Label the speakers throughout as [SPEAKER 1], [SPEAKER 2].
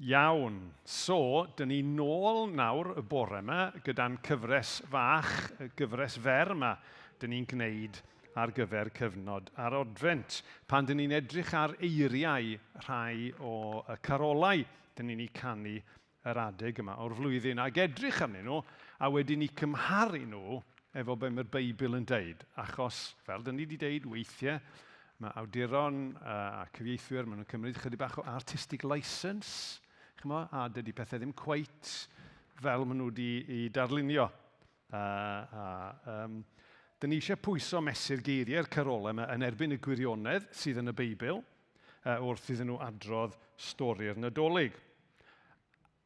[SPEAKER 1] Iawn. So, dyn ni nôl nawr y bore yma gyda'n cyfres fach, y gyfres fer yma dyn ni'n gwneud ar gyfer cyfnod ar Advent. Pan dyn ni'n edrych ar eiriau rhai o y carolau, dyn ni'n ei canu yr adeg yma o'r flwyddyn. Ac edrych arnyn nhw, a wedyn ni cymharu nhw efo be mae'r Beibl yn deud. Achos, fel dyn ni wedi deud weithiau, mae awduron a cyfieithwyr, maen nhw'n cymryd chydig bach o artistic licence, a dydy pethau ddim cweit fel maen nhw wedi darlunio. Dyn ni eisiau pwyso mesur geiriau'r carolau yma yn erbyn y gwirionedd sydd yn y Beibl wrth iddyn nhw adrodd stori'r Nadolig.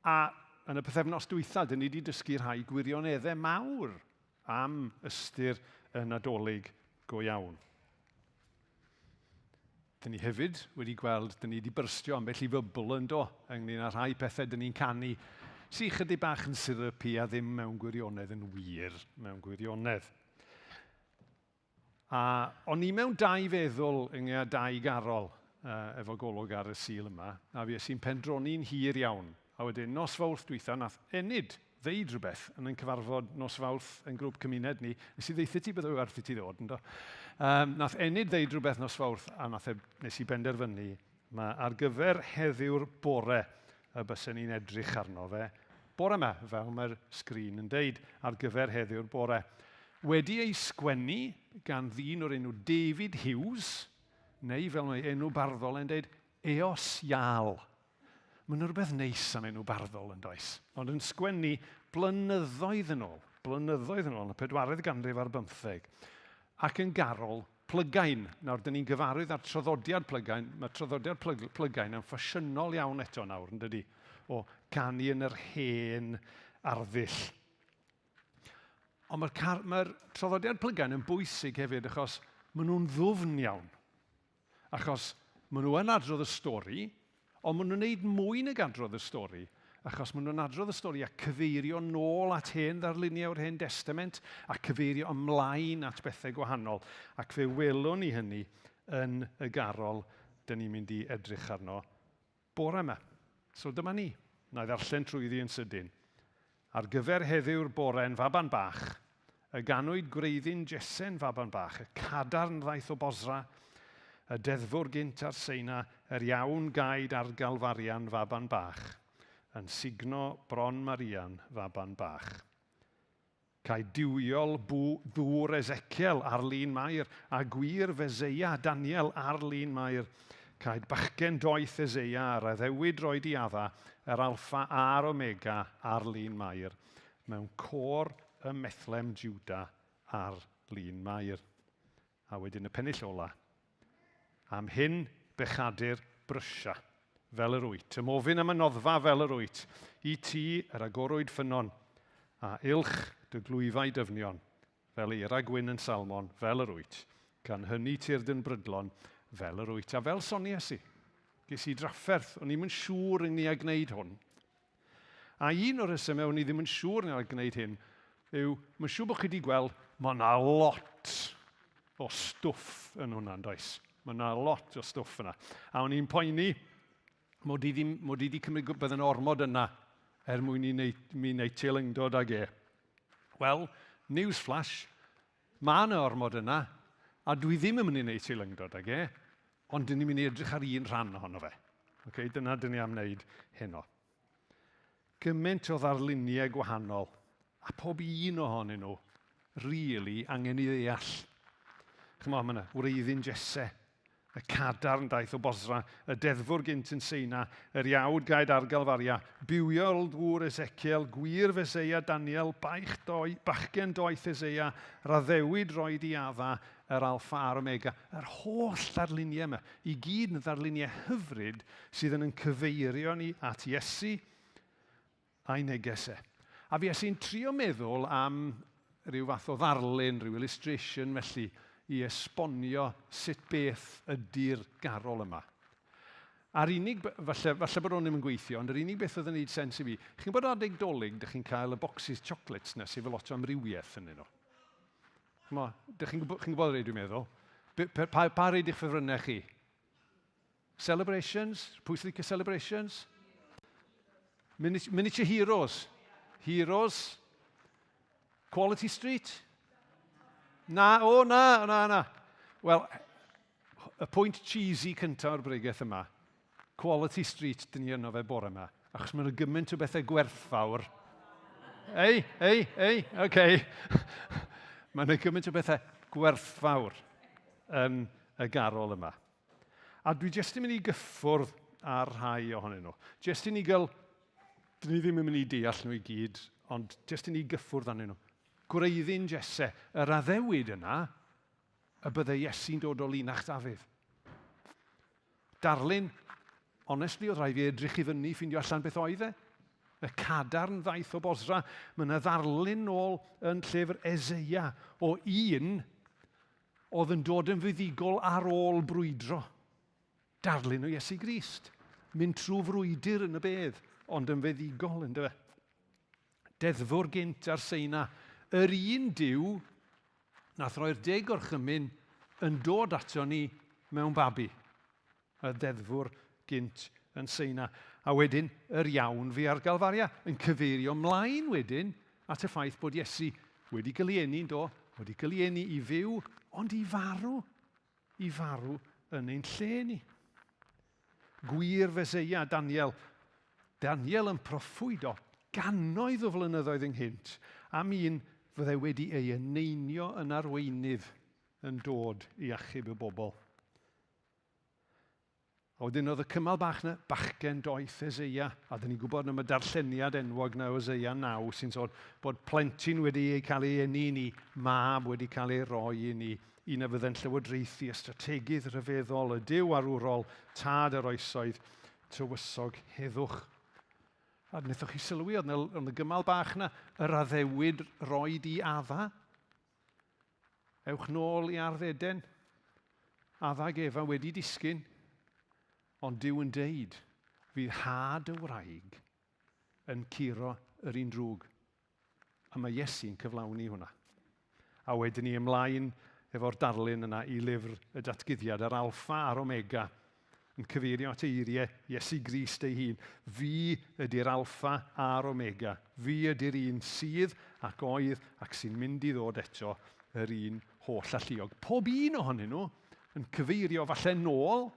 [SPEAKER 1] A yn y pethefnos dwytha, dyn ni wedi dysgu rhai gwirioneddau mawr am ystyr y Nadolig go iawn. Dyn ni hefyd wedi gweld, dyn ni wedi byrstio ambell i fybl yn do, ynglyn â rhai pethau dyn ni'n canu sy'n chydig bach yn syrupy a ddim mewn gwirionedd yn wir mewn gwirionedd. O'n i mewn dau feddwl ynglyn â dau garol efo golwg ar y sil yma, a fi sy'n pendroni'n hir iawn. A wedyn, nos Fawrth dwytha, nath Enid ddeud rhywbeth yn ein cyfarfod nos Fawrth yn grŵp cymuned ni. Nes i ddeitha ti byddai werth i ti ddod, ynddo? Nath Enid ddeud rhywbeth nos Fawrth, a nes i benderfynu, mae ar gyfer heddiw'r bore y bysyn ni'n edrych arno fe, bore yma, fel mae'r sgrin yn deud, ar gyfer heddiw'r bore. Wedi ei sgwennu gan ddyn o'r enw David Hughes, neu fel mae enw barddol yn deud, Eseciel. Mae'n rhywbeth neis am enw barddol yn does. Ond yn sgwennu blynyddoedd yn ôl, yn y 4edd ganrif ar 15. Ac yn Garol plygain. Nawr, dyn ni'n gyfarwydd ar traddodiad plygain. Mae traddodiad plygain yn ffasiynol iawn eto nawr, yn dydi? O canu yn yr hen arddull. Ond mae'r traddodiad plygain yn bwysig hefyd achos maen nhw'n ddwfn iawn. Achos maen nhw yn adrodd y stori, ond maen nhw'n gwneud mwy nag adrodd y stori, achos maen nhw'n adrodd y stori a cyfeirio nôl at hen ddarluniau o'r Hen Testament a cyfeirio ymlaen at bethau gwahanol. Ac fe welwn ni hynny yn y Garol dyn ni'n mynd i edrych arno bore yma. So dyma ni. Na i ddarllen trwyddi yn sydyn. Ar gyfer heddiw'r bore yn Faban Bach, y ganwyd gwreiddyn Jesen Faban Bach, y cadarn ddaeth o Bosra, y deddfwr gynt ar Seina, yr iawn gaid ar Galfarian Faban Bach, yn signo bron Marian Faban Bach. Cae diwiol ddŵr Eseciel ar Lun Mair, a Gwir Feseia Daniel ar Lun Mair. Caed bachgen doeth Eseia ar addewid roed i adda, yr alffa a'r omega ar Lun Mair, mewn cor y methlem Juda ar Lun Mair. A wedyn y pennill ola. Am hyn bechadur brysia, fel yr wyt. Ymofyn am y noddfa fel yr wyt. I ti yr agorwyd ffynon, a ilch dy glwyfau dyfnion, fel eira gwyn yn salmon, fel yr wyt. Gan hynny tir dyn brydlon, fel yr wyt. A fel sonies i, ges i drafferth, o'n i'm yn siŵr yn ni a gwneud hwn. A un o'r resymau o'n i ddim yn siŵr yn ni a gwneud hyn, yw, mae'n siŵr bod chi wedi gweld, mae yna lot o stwff yn hwnna'n does. Mae yna lot o stwff yna. A o'n i'n poeni mod i wedi cymryd bydd yn ormod yna mwyn i mi wneud teilyngdod ag e. Wel, newsflash, mae yna ormod yna, a dwi ddim yn mynd i wneud teilyngdod ag e, ond dyn ni'n mynd i edrych ar un rhan ohono fe. Okay, dyna dyn ni am wneud heno. Gymaint o ddarluniau gwahanol, a pob un ohonyn nhw, really angen i ddeall. Chymod, mae yna wreiddyn Jesse, y cadarn daeth o Bosra, y deddfwr gynt yn Seina, yr iawd gaid ar Galfaria, biwiol dŵr Eseciel, Gwir Feseia Daniel, bachgen doeth Eseia, raddewid roed i adda, yr alffa a'r omega. Yr holl ddarluniau yma, i gyd yn ddarluniau hyfryd sydd yn cyfeirio ni at Iesu a'i negesau. A fi sy'n trio meddwl am ryw fath o ddarlun, ryw illustration felly, i esbonio sut beth ydy'r garol yma. A'r unig, falle bod o'n ddim yn gweithio, ond yr unig beth oedd yn gwneud sens i fi, chi'n bod adeg dolyg, ydych chi'n cael y bocsys chocolates na sydd efo lot o amrywiaeth yn nhw. Chi'n gwybod rhaid dwi'n meddwl? Pa reid eich ffefrynnau chi? Celebrations? Pwy sydd licio celebrations? Miniature heroes. Heroes. Quality Street? Na. Wel, y pwynt cheesy cyntaf o'r bregaeth yma. Quality Street, dyn ni yno fe bore yma. Achos mae'n gymaint o bethau gwerthfawr. Okay. Mae'n gymaint o bethau gwerthfawr yn y Garol yma. A dwi jyst yn mynd i gyffwrdd ar rhai ohonyn nhw. Jyst i ni gael, dyn ni ddim yn mynd i deall nhw i gyd, ond jyst i ni gyffwrdd arnyn nhw. Gwreiddyn Jesse, yr addewid yna, y byddai Iesu'n dod o linach Dafydd. Darlun, honestly, oedd rhaid fi edrych i fyny ffindio allan beth oedd e. Y cadarn ddaeth o Bosra, mae yna ddarlun nôl yn llyfr Eseciel o un oedd yn dod yn fuddigol ar ôl brwydro. Darlun o Iesu Grist. Mynd trwy frwydr yn y bedd, ond yn fuddigol yn dyfa. Deddfwr gynt ar Seina. Yr un Duw nath roi'r 10 gorchymyn yn dod ato ni mewn babi. Y deddfwr gynt yn Seina. A wedyn, yr iawn fi ar Galfaria yn cyfeirio mlaen wedyn at y ffaith bod Iesu wedi gyliennu'n do, wedi gyliennu i fyw, ond i farw yn ein lle ni. Gwir Feseia, Daniel. Daniel yn proffwyd o gannoedd o flynyddoedd ynghynt, am un fyddai wedi ei eneinio yn arweinydd yn dod i achub y bobl. A wedyn oedd y cymal bach na, bachgen doeth Eseia, a dyn ni'n gwybod am y darlleniad enwog na o Eseia 9, sy'n sôn bod plentyn wedi cael ei eni ni, mab wedi cael ei roi i ni, un a fydde'n llywodraethu y strategaidd rhyfeddol, y Duw arwrol, tad yr oesoedd, tywysog heddwch. A wnaethoch chi sylwi, oedd yn y gymal bach na, yr addewid roed i adda. Ewch nôl i arddeden. Adda ag Efa wedi disgyn, ond Duw yn deud, fydd had y wraig yn curo yr un drwg. A mae Iesu'n cyflawni hwnna. A wedyn ni ymlaen efo'r darlun yna i lyfr y datguddiad, yr alffa a'r omega, yn cyfeirio at eiriau Iesu Grist ei hun. Fi ydy'r alffa a'r omega. Fi ydy'r un sydd ac oedd ac sy'n mynd i ddod eto, yr un holl alluog. Pob un ohonyn nhw yn cyfeirio falle nôl,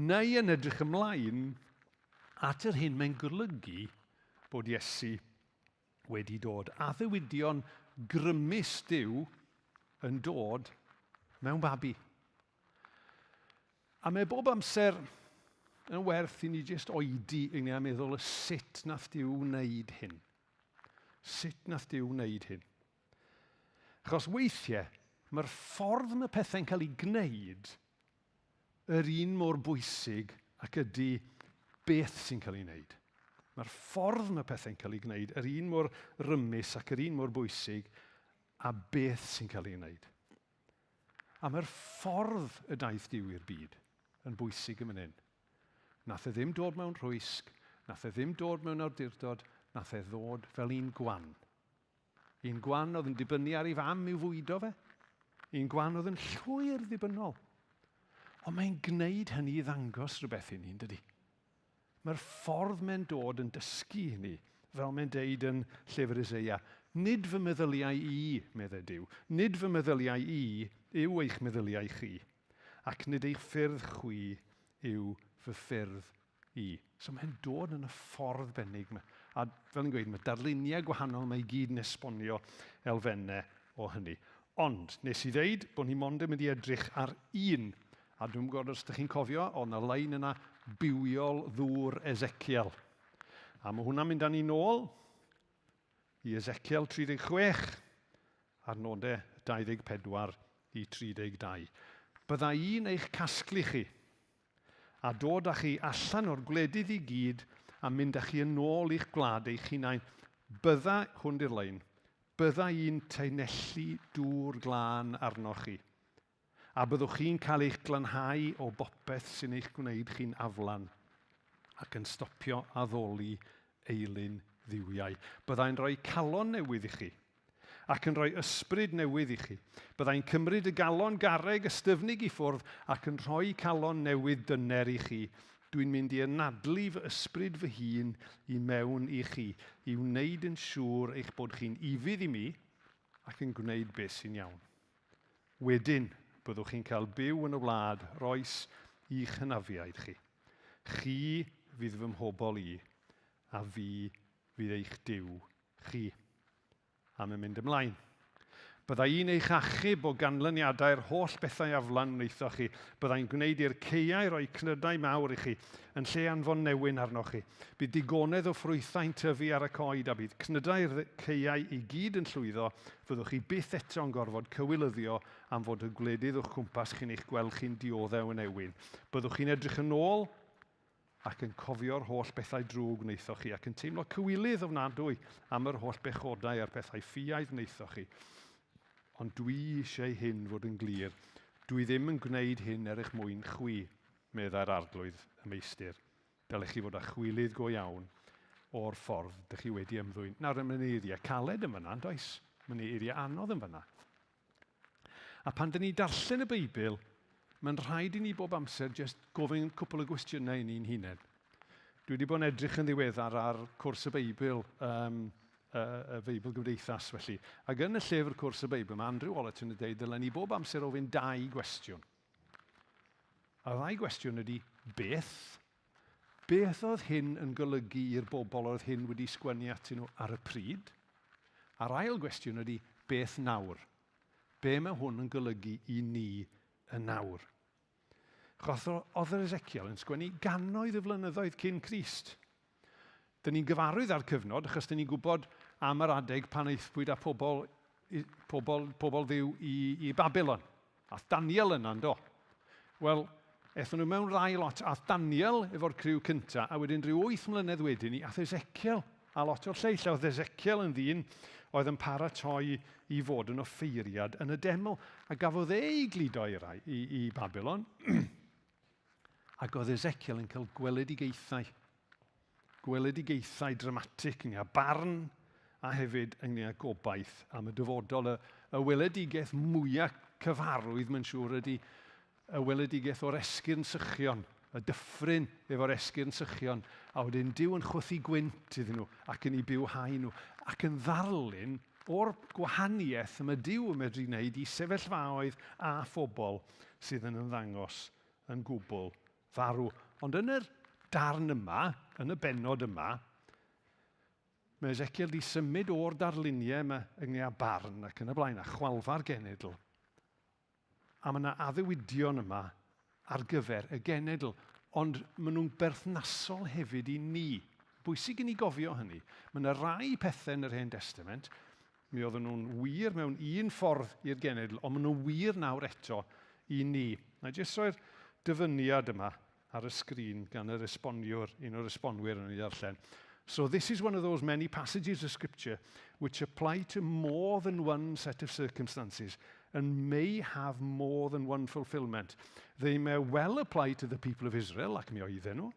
[SPEAKER 1] neu yn edrych ymlaen at yr hyn mae'n golygu bod Iesu wedi dod. A ddiwydion grymus Duw yn dod mewn babi. A mae bob amser yn werth i ni jyst oedi yng Nghymru a meddwl sut nath Duw wneud hyn. Sut nath Duw wneud hyn. Achos weithiau, mae'r ffordd mae pethau'n cael ei gwneud yr un mor bwysig ac ydy beth sy'n cael ei wneud. Mae'r ffordd mae pethau'n cael ei gwneud yr un mor rymus ac yr un mor bwysig a beth sy'n cael ei wneud. A mae'r ffordd y daeth Duw i'r byd yn bwysig yn hyn. Nath e ddim dod mewn rhwysg, nath e ddim dod mewn awdurdod, nath e ddod fel un gwan. Un gwan oedd yn dibynnu ar ei fam i'w fwydo fe. Un gwan oedd yn llwyr ddibynnol. Ond mae'n gwneud hynny i ddangos rhywbeth i ni, dydy. Mae'r ffordd mae'n dod yn dysgu i ni, fel mae'n deud yn llyfr Eseia. Nid fy meddyliau i, meddai Duw. Nid fy meddyliau i yw eich meddyliau chi. Ac nid eich ffyrdd chwi yw fy ffyrdd i. So mae'n dod yn y ffordd benig yma. A fel yn gweud, mae darluniau gwahanol mae i gyd yn esbonio elfennau o hynny. Ond, nes i ddeud bod ni mond yn mynd i edrych ar un. A dwi'n gwybod os ydych chi'n cofio, ond y lein yna bywiol ddŵr Eseciel. A mae hwnna'n mynd â ni nôl i Eseciel 36, a'r nodau 24 i 32. Bydda un eich casglu chi, a dod â chi allan o'r gwledydd i gyd, a mynd â chi yn ôl i'ch gwlad eich hunain. Bydda, hwn di'r lein, bydda un teinellu dŵr glân arnoch chi. A byddwch chi'n cael eich glanhau o bopeth sy'n eich gwneud chi'n aflan, ac yn stopio addoli eilyn ddiwiau. Byddai'n rhoi calon newydd i chi, ac yn rhoi ysbryd newydd i chi. Byddai'n cymryd y galon garreg ystyfnig i ffwrdd ac yn rhoi calon newydd dyner i chi. Dwi'n mynd i anadlu fy ysbryd fy hun i mewn i chi, i wneud yn siŵr eich bod chi'n ifydd i mi ac yn gwneud beth sy'n iawn. Wedyn, byddwch chi'n cael byw yn y wlad roes i'ch hynafiaid chi. Chi fydd fy mhobol i, a fi fydd eich Duw chi. A mae'n mynd ymlaen. Bydda i'n eich achub o ganlyniadau'r holl bethau aflan wnaethoch chi. Byddai'n gwneud i'r ceiau roi cnydau mawr i chi, yn lle anfon newyn arnoch chi. Bydd digonedd o ffrwythau'n tyfu ar y coed, a bydd cnydau'r ceiau i gyd yn llwyddo. Fyddwch chi byth eto'n gorfod cywilyddio am fod y gwledydd o'ch cwmpas chi'n eich gweld chi'n dioddef yn ewyn. Byddwch chi'n edrych yn ôl ac yn cofio'r holl bethau drwg wnaethoch chi, ac yn teimlo cywilydd ofnadwy am yr holl bechodau a'r pethau ffiaidd wnaethoch chi. Ond dwi eisiau hyn fod yn glir. Dwi ddim yn gwneud hyn eich mwyn chwi, meddai'r arglwydd y meistr. Dylech chi fod â chwilydd go iawn o'r ffordd dych chi wedi ymddwyn. Nawr, mae'n eiriau caled yn fyna, does? Mae'n eiriau anodd yn fyna. A pan dyn ni darllen y Beibl, mae'n rhaid i ni bob amser jyst gofyn cwpl o gwestiynau i ni'n hunain. Dwi wedi bod yn edrych yn ddiweddar ar cwrs y Beibl, y Beibl Gymdeithas felly. Ac yn y llyfr cwrs y Beibl, mae Andrew Wallerton yn dweud dylen ni bob amser ofyn 2 gwestiwn. A 2 gwestiwn ydy beth? Beth oedd hyn yn golygu i'r bobl oedd hyn wedi sgwennu atyn nhw ar y pryd? A'r ail gwestiwn ydy beth nawr? Be mae hwn yn golygu i ni y nawr? Chos oedd Eseciel yn sgwennu gannoedd y flynyddoedd cyn Crist. Dyn ni'n gyfarwydd ar cyfnod, achos dyn ni'n gwybod am yr adeg pan eithpwyd â pobl ddiw i Babylon. Ath Daniel yna, do. Wel, ethon nhw mewn rai lot. Ath Daniel efo'r criw cynta, a wedyn rhyw 8 mlynedd wedyn ni, ath Eseciel a lot o'r lleill. Oedd Eseciel yn ddyn oedd yn paratoi i fod yn offeiriad yn y deml. A gafodd ei gludo i Babylon. Ac oedd Eseciel yn cael gweledigaethau. Gweledigaethau dramatig yng barn a hefyd yng gobaith am y dyfodol. Y weledigaeth mwyaf cyfarwydd, mae'n siŵr, ydy y weledigaeth o'r esgyrn sychion, y dyffryn efo'r esgyrn sychion, a wedyn Duw yn chwythu gwynt iddyn nhw ac yn ei bywhau nhw, ac yn ddarlun o'r gwahaniaeth y mae Duw yn medru wneud i sefyllfaoedd a phobl sydd yn ymddangos yn gwbl farw. Ond yn yr darn yma, yn y bennod yma, mae Eseciel wedi symud o'r darluniau yma yng barn ac yn y blaen, a chwalfa'r genedl. A mae yna addewidion yma ar gyfer y genedl, ond maen nhw'n berthnasol hefyd i ni. Bwysig i ni gofio hynny. Mae yna rai pethau yn yr Hen Testament, mi oedden nhw'n wir mewn un ffordd i'r genedl, ond maen nhw'n wir nawr eto i ni. Na jyst roi'r dyfyniad yma ar y sgrin gan yr esboniwr, un o'r esbonwyr yn ei darllen. So this is one of those many passages of Scripture which apply to more than one set of circumstances and may have more than one fulfillment. They may well apply to the people of Israel, ac mi oedden nhw,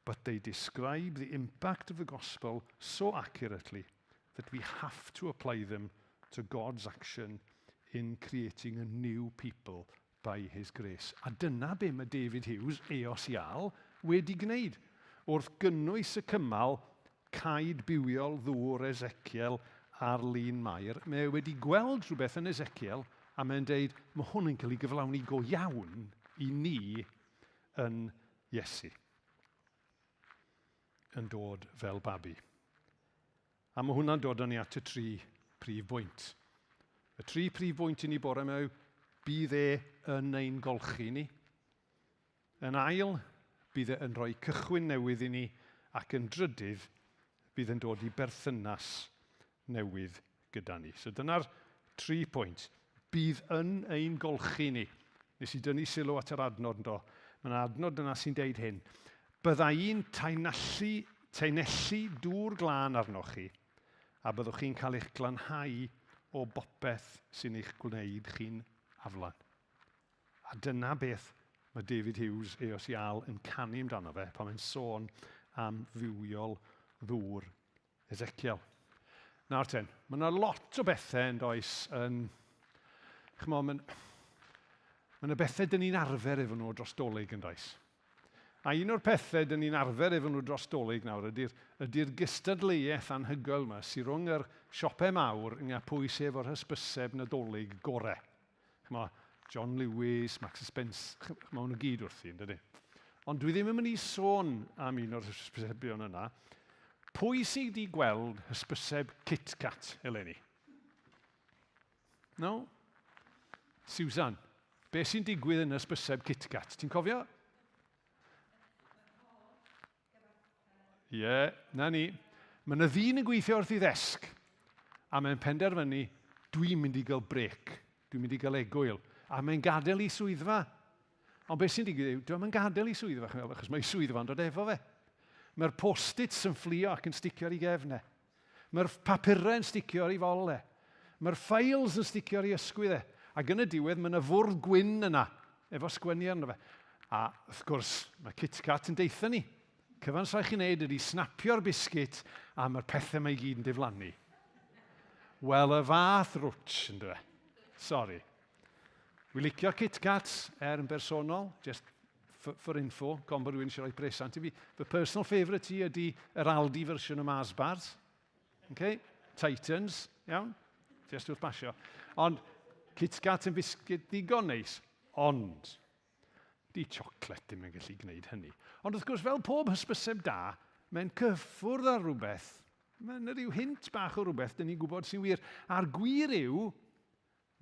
[SPEAKER 1] but they describe the impact of the gospel so accurately that we have to apply them to God's action in creating a new people by his grace. A dyna be mae David Hughes, Eseciel, wedi gwneud. Wrth gynnwys y cymal caed bywiol ddŵr Eseciel ar lun Mair, mae wedi gweld rhywbeth yn Eseciel, a mae'n dweud, mae hwn yn cael ei gyflawni go iawn i ni yn Iesu. Yn dod fel babi. A mae hwnna'n dod ni at y 3 prif bwynt. Y 3 prif bwynt i ni bore mewn, bydd yn ein golchi ni. Yn ail, bydd yn rhoi cychwyn newydd i ni, ac yn drydydd, bydd yn dod i berthynas newydd gyda ni. So dyna'r 3 pwynt. Bydd yn ein golchi ni. Nes i dynnu sylw at yr adnod yndo. Mae'n adnod yna sy'n deud hyn. Bydda i'n taenellu dŵr glân arnoch chi, a byddwch chi'n cael eich glanhau o bopeth sy'n eich gwneud chi'n aflan. A dyna beth mae David Hughes, Eseciel, yn canu amdano fe pan mae'n sôn am fywiol ddŵr Eseciel. Nawr ten, mae yna lot o bethau yn does mae yna bethau dyn ni'n arfer efo nhw dros dolyg yn does. A un o'r pethau dyn ni'n arfer efo nhw dros dolyg nawr ydy'r gystadleuaeth anhygoel yma sy'n rhwng yr siopau mawr yng pwy sef o'r hysbyseb nadolig gorau. John Lewis, Max Spencer, mae hwnnw gyd wrthi, yn dydy. Ond dwi ddim yn mynd i sôn am un o'r hysbysebion yna. Pwy sydd wedi gweld hysbyseb Kit Kat eleni? No? Susan, be sy'n digwydd yn hysbyseb Kit Kat? Ti'n cofio? Ie, na ni. Mae yna ddyn yn gweithio wrth i ddesg, a mae'n penderfynu, dwi'n mynd i gael brec, dwi'n mynd i gael egwyl, a mae'n gadael i swyddfa. Ond beth sy'n digwydd yw, dwi'n gadael i swyddfa, achos mae swyddfa'n dod efo fe. Mae'r post-its yn fflio ac yn sticio ar ei gefnau. Mae'r papurau yn sticio ar ei folau. Mae'r ffails yn sticio ar ei ysgwyddau. Ac yn y diwedd, mae yna fwrdd gwyn yna, efo sgwennu arno fe. A wrth gwrs, mae Kit Kat yn deitha ni. Cyfan sa'i chi'n neud ydy snapio'r bisgit a mae'r pethau mae i gyd yn diflannu. Wel, y fath rwtsh, yn dwe. Sorry. Wi licio Kit Kats yn bersonol, just for info, gombo rwy'n eisiau rhoi presant i fi. Fy personal favourite i ydy yr Aldi fersiwn y Mars Bars. Okay? Titans, iawn? Just wrth basio. Ond Kit Kat yn bisgit ddigon neis, ond di chocolate ddim yn gallu gwneud hynny. Ond wrth gwrs, fel pob hysbyseb da, mae'n cyffwrdd ar rhywbeth. Mae'n rhyw hint bach o rhywbeth, dyn ni'n gwybod sy'n wir. A'r gwir yw,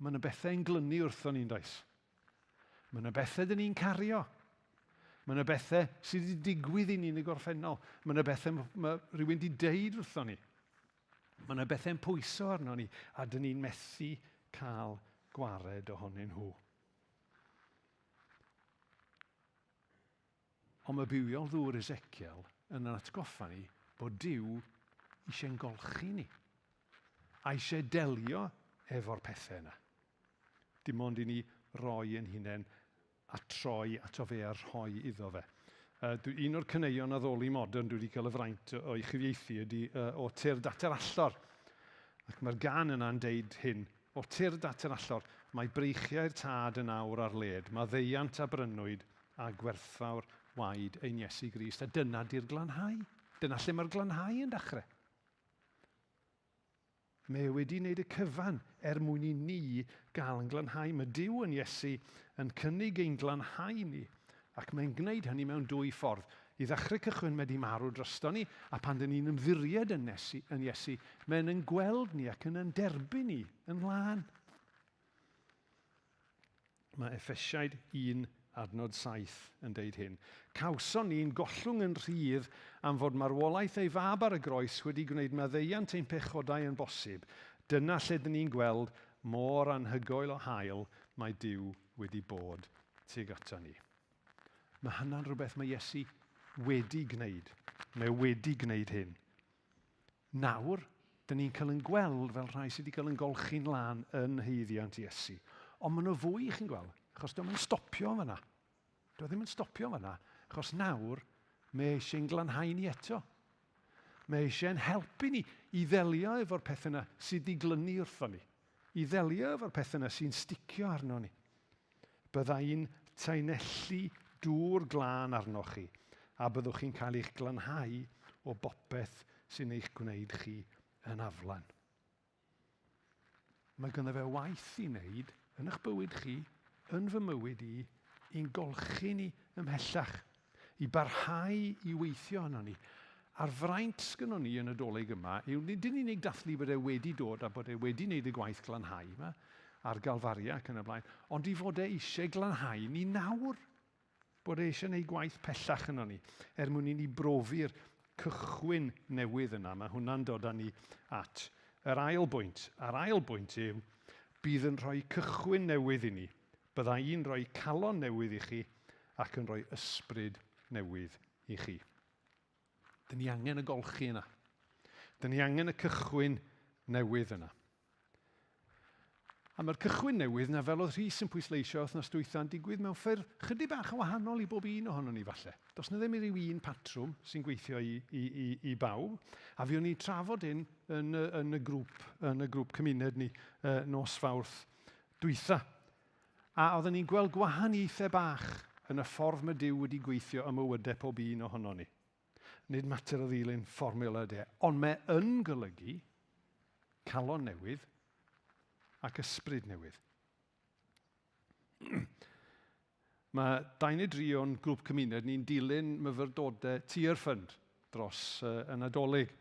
[SPEAKER 1] mae yna bethau yn glynu wrtho ni'n does. Mae yna bethau dyn ni'n cario. Mae yna bethau sydd wedi digwydd i ni yn y gorffennol. Mae yna bethau mae rhywun wedi deud wrtho ni. Mae yna bethau'n pwyso arno ni, a dyn ni'n methu cael gwared ohonyn nhw. Ond mae bywiol ddŵr Eseciel yn atgoffa ni bod Duw eisiau'n golchi ni. A eisiau delio efo'r pethau yna. Dim ond i ni roi yn hunain a troi ato fe a rhoi iddo fe. Un o'r caneuon addoli modern dwi wedi cael y fraint o'i chyfieithu ydy o tyrd at yr allor. Ac mae'r gan yna'n deud hyn. O tyrd at yr allor, mae breichiau'r tad yn awr ar led, mae ddeiant a brynwyd a gwerthfawr waed ein Iesu Grist. A dyna di'r glanhau. Dyna lle mae'r glanhau yn dechrau. Mae wedi wneud y cyfan mwyn i ni gael yn glanhau. Mae Duw yn Iesu yn cynnig ein glanhau ni. Ac mae'n gwneud hynny mewn dwy ffordd. I ddechrau cychwyn mae di marw drosto ni, a pan dyn ni'n ymddiried yn Iesu, mae'n yn gweld ni ac yn derbyn ni yn lân. Mae Efesiaid 1:7 yn deud hyn. Cawson ni'n gollwng yn rhydd am fod marwolaeth ei fab ar y groes wedi gwneud maddeuant ein pechodau yn bosib. Dyna lle dyn ni'n gweld mor anhygoel o hael mae Duw wedi bod tuag ato ni. Mae hynna'n rhywbeth mae Iesu wedi gwneud. Mae wedi gwneud hyn. Nawr, dyn ni'n cael yn gweld fel rhai sydd wedi cael yn golchi'n lan yn haeddiant Iesu. Ond maen nhw fwy chi'n gweld, achos dwi'n stopio fyna. Dwi ddim yn stopio fyna, achos nawr mae eisiau'n glanhau ni eto. Mae eisiau'n helpu ni i ddelio efo'r pethau yna sydd wedi glynu wrtho ni. I ddelio efo'r pethau yna sy'n sticio arno ni. Byddai'n taenellu dŵr glân arnoch chi, a byddwch chi'n cael eich glanhau o bopeth sy'n eich gwneud chi yn aflan. Mae gynno fe waith i wneud yn eich bywyd chi, yn fy mywyd i'n golchi ni ymhellach, i barhau i weithio yno ni. A'r fraint sgynno ni yn y dolyg yma, yw nid yn unig dathlu bod e wedi dod a bod e wedi wneud y gwaith glanhau yma, a'r galfaria ac yn y blaen, ond i fod e eisiau glanhau ni nawr. Bod e eisiau gwneud gwaith pellach yno ni, mwyn i ni brofi'r cychwyn newydd yna. Mae hwnna'n dod â ni at yr ail bwynt. A'r ail bwynt yw, bydd yn rhoi cychwyn newydd i ni. Bydda i'n rhoi calon newydd i chi ac yn rhoi ysbryd newydd i chi. Dyn ni angen y golchi yna. Dyn ni angen y cychwyn newydd yna. A mae'r cychwyn newydd na fel oedd Rhys yn pwysleisio wythnos dwytha'n digwydd mewn ffyrdd chydig bach yn wahanol i bob un ohono ni falle. Does na ddim ryw un patrwm sy'n gweithio i bawb. A fi o'n i trafod hyn yn y grŵp cymuned ni nos Fawrth dwytha. A oedden ni'n gweld gwahaniaethau bach yn y ffordd mae Duw wedi gweithio ym mywydau pob un ohono ni. Nid mater o ddilyn fformula de, ond mae yn golygu calon newydd ac ysbryd newydd. Mae 2 neu 3 o'n grŵp cymuned ni'n dilyn myfyrdodau tir ffynd dros y Nadolig.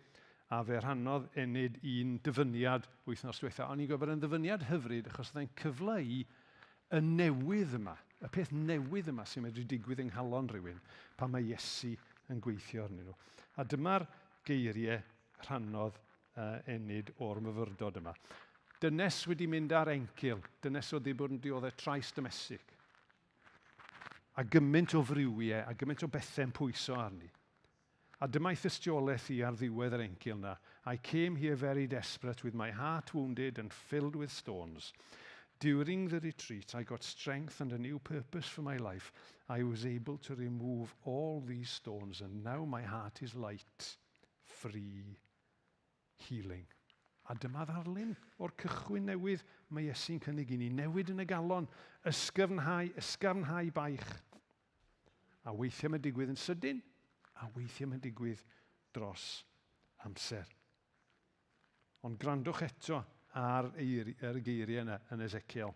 [SPEAKER 1] A fe rhannodd enid un dyfyniad wythnos diwetha. Ond ni'n gwybod yn ddyfyniad hyfryd achos yna'n cyfle i y newydd yma, y peth newydd yma sy'n medru digwydd yng nghalon rhywun pan mae Iesu yn gweithio arnyn nhw. A dyma'r geiriau rhannodd enid o'r myfyrdod yma. Dynes wedi mynd ar encil, dynes wedi bod yn dioddau trais domestig. A gymaint o frywiau, a gymaint o bethau'n pwyso arni. A dyma'i tystiolaeth i ar ddiwedd yr encil na. I came here very desperate with my heart wounded and filled with stones. During the retreat, I got strength and a new purpose for my life. I was able to remove all these stones and now my heart is light, free, healing. A dyma ddarlun o'r cychwyn newydd mae Iesu'n cynnig i ni. Newid yn y galon, ysgafnhau baich. A weithiau mae'n digwydd yn sydyn, a weithiau mae'n digwydd dros amser. Ond grandwch eto ar y geiriau yna yn Eseciel.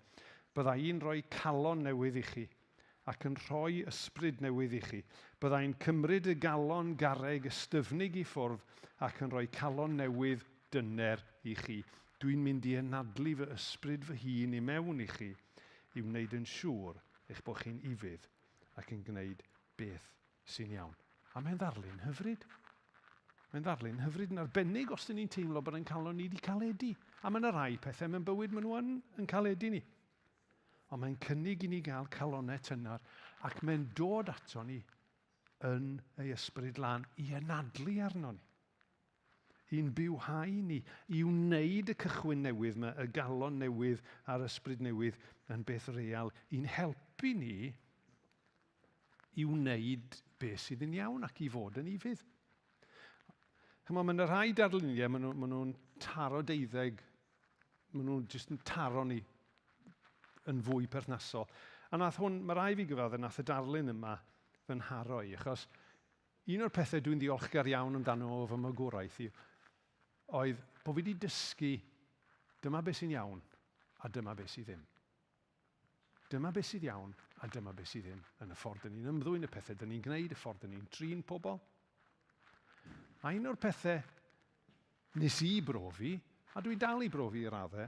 [SPEAKER 1] Bydda i'n rhoi calon newydd i chi ac yn rhoi ysbryd newydd i chi. Bydda i'n cymryd y galon garreg ystyfnig i ffwrdd ac yn rhoi calon newydd dyner i chi. Dwi'n mynd i anadlu fy ysbryd fy hun i mewn i chi i wneud yn siŵr eich bod chi'n ifydd ac yn gwneud beth sy'n iawn. A mae'n ddarlun hyfryd. Mae'n ddarlun hyfryd yn arbennig os ydyn ni'n teimlo bod yn calon ni wedi caledu. A mae'n rhai pethau mewn bywyd maen nhw yn caledu ni. Ond mae'n cynnig i ni gael calonau tynnar ac mae'n dod ato ni yn ei ysbryd lan i anadlu arno ni. I'n bywhau ni, i wneud y cychwyn newydd yma, y galon newydd a'r ysbryd newydd yn beth real, i'n helpu ni i wneud beth sydd yn iawn ac i fod yn ifydd. Mae'n rhai darluniau, maen nhw'n taro deuddeg, maen nhw'n jyst yn taro ni yn fwy perthnasol. A mae rai fi gyfadde, nath y darlun yma fy nharo i, achos un o'r pethau dwi'n ddiolchgar iawn amdano o fy magwraeth i, oedd bod fi wedi dysgu dyma beth sy'n iawn a dyma beth sydd ddim. Dyma beth sydd iawn a dyma beth sydd ddim yn y ffordd dyn ni'n ymddwyn y pethau dyn ni'n gwneud, y ffordd dyn ni'n trin pobl. A un o'r pethau nes i brofi, a dwi dal i brofi i raddau,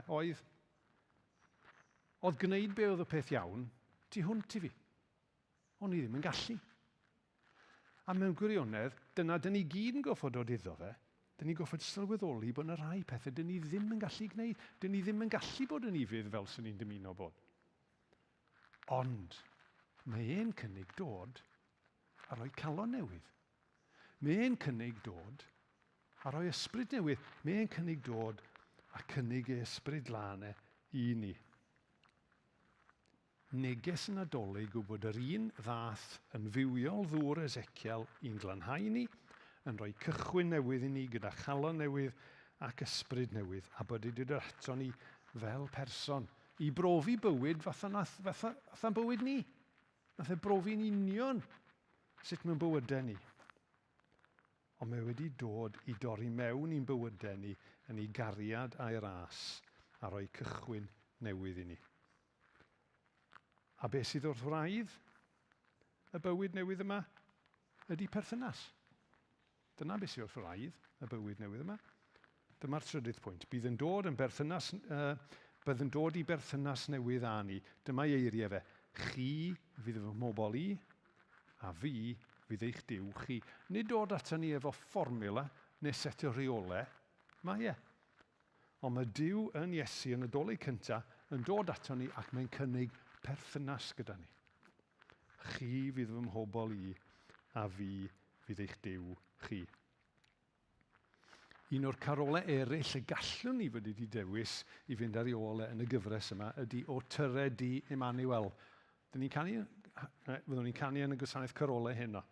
[SPEAKER 1] oedd gwneud be oedd y peth iawn, tu hwnt i fi. O'n i ddim yn gallu. A mewn gwirionedd, dyna dyn ni gyd yn goffod dod iddo fe, dyn ni goffod sylweddoli bod yna rhai pethau dyn ni ddim yn gallu gwneud. Dyn ni ddim yn gallu bod yn ifydd fel sy'n ni'n dymuno bod. Ond mae e'n cynnig dod a rhoi calon newydd. Mae e'n cynnig dod a rhoi ysbryd newydd. Mae e'n cynnig dod a cynnig ei ysbryd lanau i ni. Neges yn Nadolig yw bod yr un ddath yn fywiol ddŵr Eseciel i'n glanhau ni, yn rhoi cychwyn newydd i ni gyda chalon newydd ac ysbryd newydd, a bod wedi dod ato ni fel person i brofi bywyd fatha'n bywyd ni. Nath e brofi'n union sut mewn bywydau ni. Ond mae wedi dod i dorri mewn i'n bywydau ni yn ei gariad a'i ras a rhoi cychwyn newydd i ni. A beth sydd wrth wraidd y bywyd newydd yma ydy perthynas. Dyna beth sydd wrth wraidd y bywyd newydd yma. Dyma'r trydydd pwynt. Bydd yn dod i berthynas newydd â ni. Dyma eiriau fe. Chi fydd fy mobol i, a fi fydd eich Duw chi. Nid dod ato ni efo fformula neu set o reolau. Mae e. Ond mae Duw yn Iesu yn y Nadolig cyntaf yn dod ato ni ac mae'n cynnig perthynas gyda ni. Chi fydd fy mhobol i, a fi fydd eich Duw chi. Un o'r carolau eraill y gallwn ni fod wedi dewis i fynd ar ei ôl yn y gyfres yma ydy o tyre di Emmanuel. Fyddwn ni'n canu yn y gwasanaeth carolau hyn o.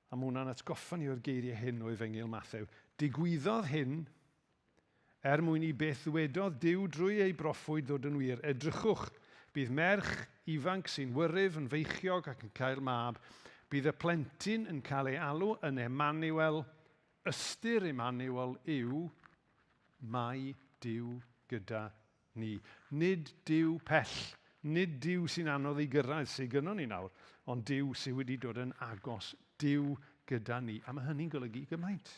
[SPEAKER 1] A mae hwnna'n atgoffa ni o'r geiriau hyn o Efengyl Mathew. Digwyddodd hyn mwyn i beth ddwedodd Duw drwy ei broffwyd ddod yn wir. Edrychwch, Bydd merch ifanc sy'n wyryf yn feichiog ac yn cael mab. Bydd y plentyn yn cael ei alw yn Emmanuel. Ystyr Emmanuel yw mai Duw gyda ni. Nid Duw pell, nid Duw sy'n anodd i gyrraedd sy'n gynnon ni nawr, ond Duw sy'n wedi dod yn agos, Duw gyda ni. A mae hynny'n golygu gymaint.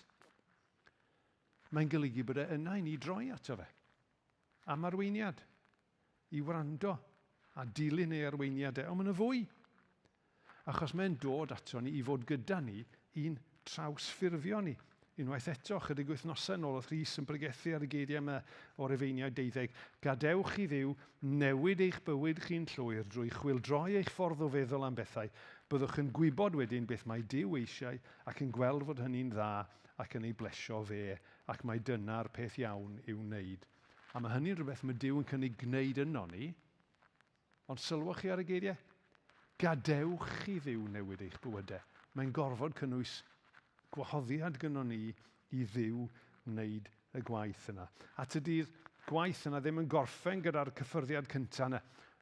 [SPEAKER 1] Mae'n golygu bod yna i ni droi ato fe. Am arweiniad, i wrando a dilyn ei arweiniadau, ond mae'n y fwy. Achos mae'n dod ato ni i fod gyda ni i'n trawsffurfio ni. Unwaith eto, chydig wythnosau nôl, oedd Rhys yn pregethu ar y geiriau yma o'r Efeiniad 12. Gadewch i Dduw newid eich bywyd chi'n llwyr drwy chwildroi eich ffordd o feddwl am bethau. Byddwch yn gwybod wedyn beth mae Duw eisiau ac yn gweld fod hynny'n dda ac yn ei blesio fe, ac mae dyna'r peth iawn i'w wneud. A mae hynny'n rhywbeth mae Duw yn cynnig gwneud yno ni, ond sylwch chi ar y geiriau? Gadewch i Dduw newid eich bywydau. Mae'n gorfod cynnwys gwahoddiad gynnon ni i Dduw wneud y gwaith yna. A tydi'r gwaith yna ddim yn gorffen gyda'r cyffyrddiad cyntaf yna.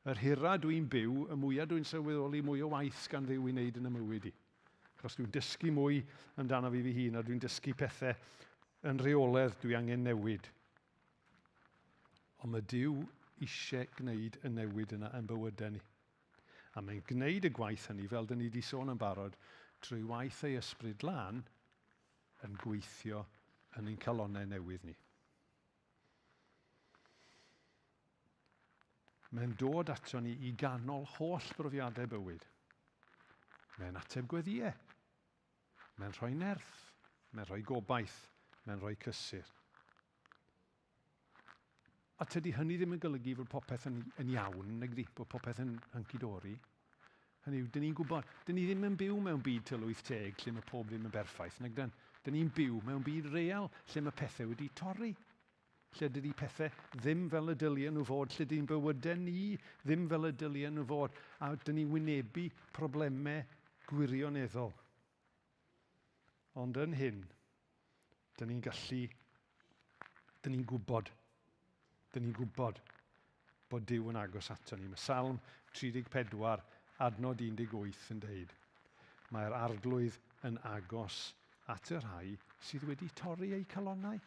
[SPEAKER 1] Yr hira dwi'n byw, y mwyaf dwi'n sylweddoli mwy o waith gan Dduw i wneud yn y mywyd i. Achos dwi'n dysgu mwy amdano fi hun, a dwi'n dysgu pethau yn reoledd dwi angen newid. Ond mae Duw eisiau gwneud y newid yna yn bywydau ni. A mae'n gwneud y gwaith hynny, fel dyn ni wedi sôn yn barod, trwy waith ei ysbryd lan yn gweithio yn ein calonnau newydd ni. Mae'n dod ato ni i ganol holl brofiadau bywyd. Mae'n ateb gweddiau. Mae'n rhoi nerth. Mae'n rhoi gobaith. Mae'n rhoi cysur. A tydi hynny ddim yn golygu fod popeth yn iawn, nag ydi, bod popeth yn hunky-dory. Hynny yw, dyn ni'n gwybod, dyn ni ddim yn byw mewn byd tylwyth teg lle mae pob ddim yn berffaith, nag dyn. Dyn ni'n byw mewn byd real lle mae pethau wedi torri. Lle dydy pethau ddim fel y dylien nhw fod, lle dydy'n bywydau ni ddim fel y dylien nhw fod, a dyn ni'n wynebu problemau gwirioneddol. Ond yn hyn, dyn ni'n gallu, dyn ni'n gwybod bod Duw yn agos ato ni. Mae Salm 34, adnod 18 yn deud, mae'r arglwydd yn agos at y rhai sydd wedi torri eu calonnau.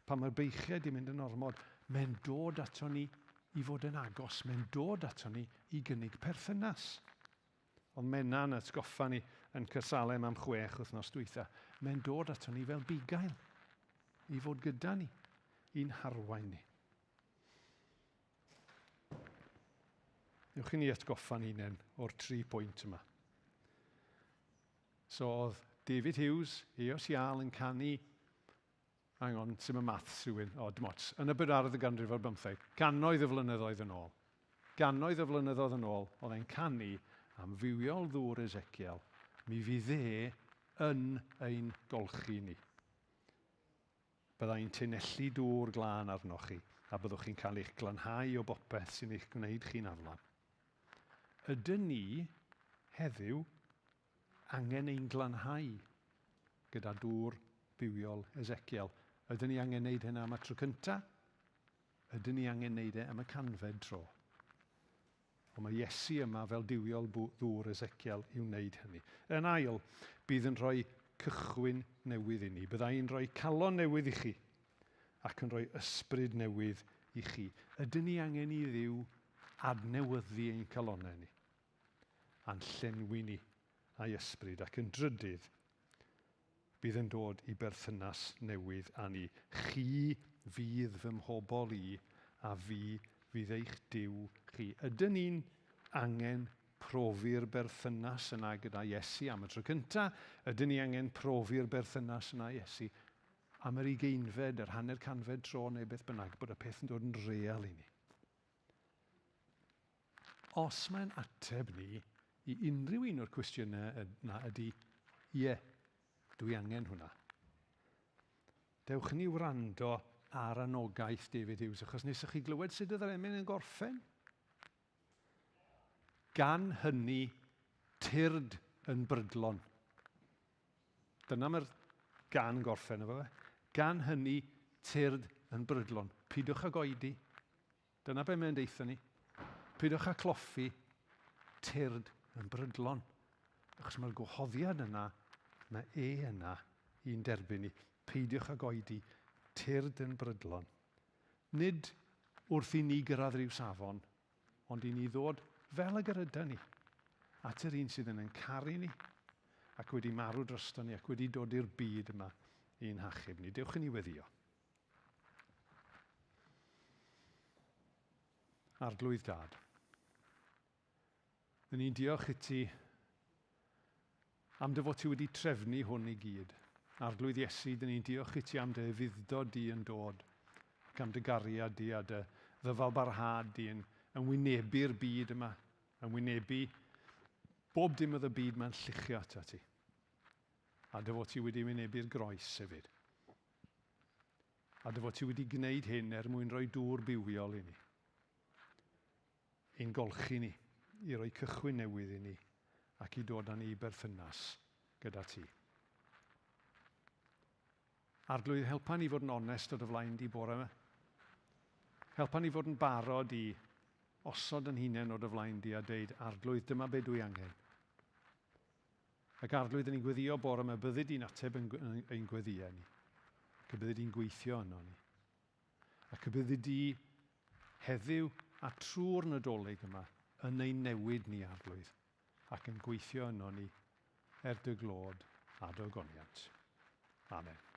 [SPEAKER 1] Pan mae'r beichiau di mynd yn ormod, mae'n dod ato ni i fod yn agos, mae'n dod ato ni i gynnig perthynas. Ond Menna'n atgoffa ni yn Cysalem am 6 wythnos dwytha, mae'n dod ato ni fel bugail, i fod gyda ni, i'n harwain ni. Ewch i ni atgoffa'n hunain o'r 3 pwynt yma. So oedd David Hughes, Eseciel yn canu, hang on, sy'n y maths rhywun, dim ots, yn y 14th ganrif ar 15, gannoedd y flynyddoedd yn ôl. Gannoedd y flynyddoedd yn ôl, oedd e'n canu am fywiol ddŵr Eseciel, mi fydd yn ein golchi ni. Byddai'n tunellu dŵr glân arnoch chi, a byddwch chi'n cael eich glanhau o bopeth sy'n eich gwneud chi'n aflan. Ydyn ni heddiw angen ein glanhau gyda dŵr bywiol Eseciel. Ydyn ni angen wneud hynna am y tro cyntaf? Ydyn ni angen wneud am y canfed tro? Ond mae Iesu yma fel diwiol ddŵr Eseciel i wneud hynny. Yn ail, bydd yn rhoi cychwyn newydd i ni. Byddai'n rhoi calon newydd i chi ac yn rhoi ysbryd newydd i chi. Ydyn ni angen i Dduw adnewyddu ein calonau ni a'n llenwi ni a'i ysbryd, ac yn drydydd, bydd yn dod i berthynas newydd â ni. Chi fydd fy mhobol i, a fi fydd eich Duw chi. Ydyn ni'n angen profi'r berthynas yna gyda Iesu am y tro cyntaf? Ydyn ni angen profi'r berthynas yna Iesu am yr 20fed, yr hanner canfed tro neu beth bynnag, bod y peth yn dod yn real i ni? Os mae'n ateb ni i unrhyw un o'r cwestiynau yna ydy, ie, dwi angen hwnna. Dewch ni wrando ar anogaeth David Hughes, achos neswch chi glywed sut oedd yr emyn yn gorffen? Gan hynny tyrd yn brydlon. Dyna mae'r gan gorffen efo fe. Gan hynny tyrd yn brydlon. Pidwch ag oedi. Dyna be mae'n deitha ni. Pidwch â cloffi tyrd yn brydlon. Achos mae'r gwahoddiad yna, mae yna i'n derbyn ni. Peidiwch ag oedi tyrd yn brydlon. Nid wrth i ni gyrraedd rhyw safon, ond i ni ddod fel y gyryda ni at yr un sydd yn caru ni ac wedi marw drosto ni ac wedi dod i'r byd yma i'n hachub ni. Dewch i ni weddio. Arglwydd Dad. Dyn ni'n diolch i ti am dy fod ti wedi trefnu hwn i gyd. Arglwydd Iesu, dyn ni'n diolch i ti am dy fuddod di yn dod, ac am dy gariad di a dy ddyfalbarhad di yn wynebu'r byd yma, yn wynebu bob dim oedd y byd mae'n lluchio ata ti. A dy fod ti wedi wynebu'r groes hefyd. A dy fod ti wedi gwneud hyn mwyn rhoi dŵr bywiol i ni. I'n golchi ni, i roi cychwyn newydd i ni, ac i dod â ni i berthynas gyda ti. Arglwydd, helpa ni fod yn onest o dy flaen di bore yma. Helpa ni fod yn barod i osod yn hunain o dy flaen di a dweud, arglwydd, dyma be dwi angen. Ac arglwydd, yn ei gweddio bore yma, bydde di'n ateb ein gweddio ni. Ac y bydde di'n gweithio yno ni. Ac y bydde di heddiw a trwy'r Nadolig yma yn ein newid ni, arglwydd, ac yn gweithio yno ni dy glod a dy ogoniant. Amen.